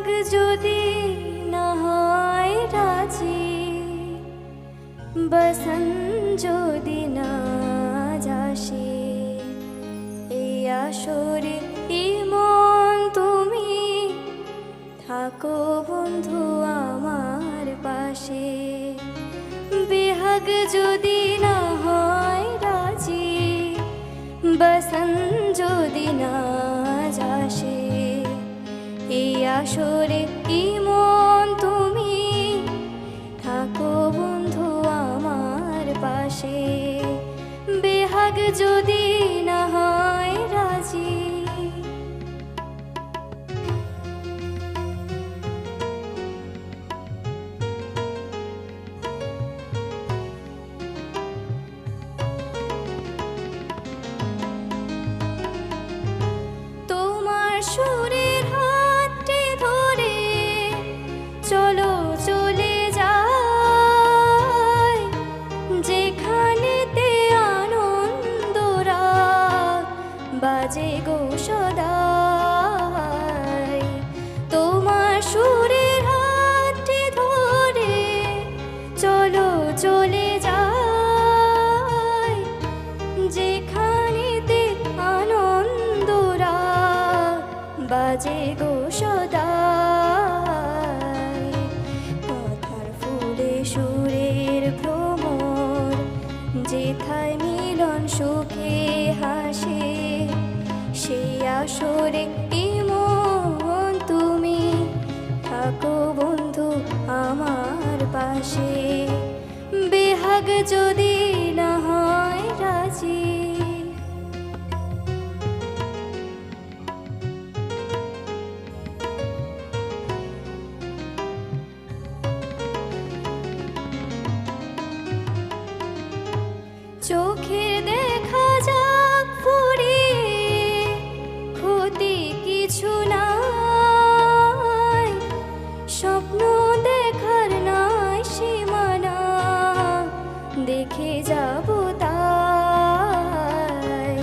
বেহাগ যদি না হয় রাজি, বসন যদি না যাসে, এই আসরে ইমন তুমি থাকো বন্ধু আমার পাশে। বেহাগ যদি না হয় রাজি, বসন যদি না যাসে, এই আসরে ইমন তুমি থাকো বন্ধু আমার পাশে। বেহাগ যদি না হয় রাজি। তোমার সুরের হাতটি ধরে চলো চলে যাই, যেখানেতে আনন্দ রাগ বাজে গো সদাই। তোমার সুরের হাতটি ধরে চলো চলে যাই, যেখানেতে আনন্দ রাগ বাজে গো সদাই। কথার ফুলে সুরের ভ্রমর, যেথায় মিলন সুখে হাসে, সেই আসরে ইমন তুমি থাকো বন্ধু আমার পাশে। বেহাগ যদি না হয় রাজি। চোখের দেখা যাক ফুরিয়ে, ক্ষতি কিছু নাই, স্বপ্ন দেখার নাই সীমানা, দেখে যাব তাই।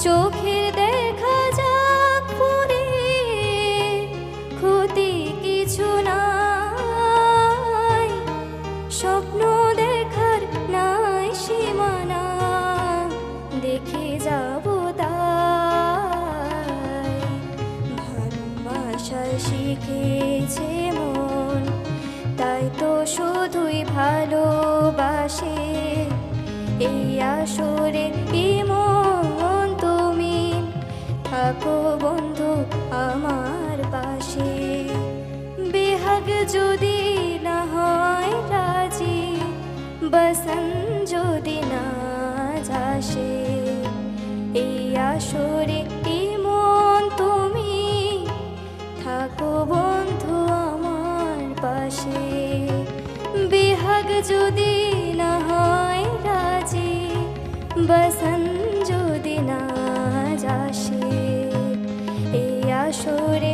চোখের দেখা যাক ফুরিয়ে, ক্ষতি কিছু নাই, স্বপ্ন দেখার নাই সীমানা, দেখে যাব তাই। ভালোবাসায় শিখেছে মন, তাই তো শুধুই ভালোবাসে, এই আসরে ইমন তুমি থাকো বন্ধু আমার পাশে। বেহাগ যদি না হয় রাজি, বসন যদি না যাসে, এই আসরে ইমন তুমি থাকো বন্ধু আমার পাশে। বেহাগ যদি না হয় রাজি, বসন যদি না যাসে, এই আসরে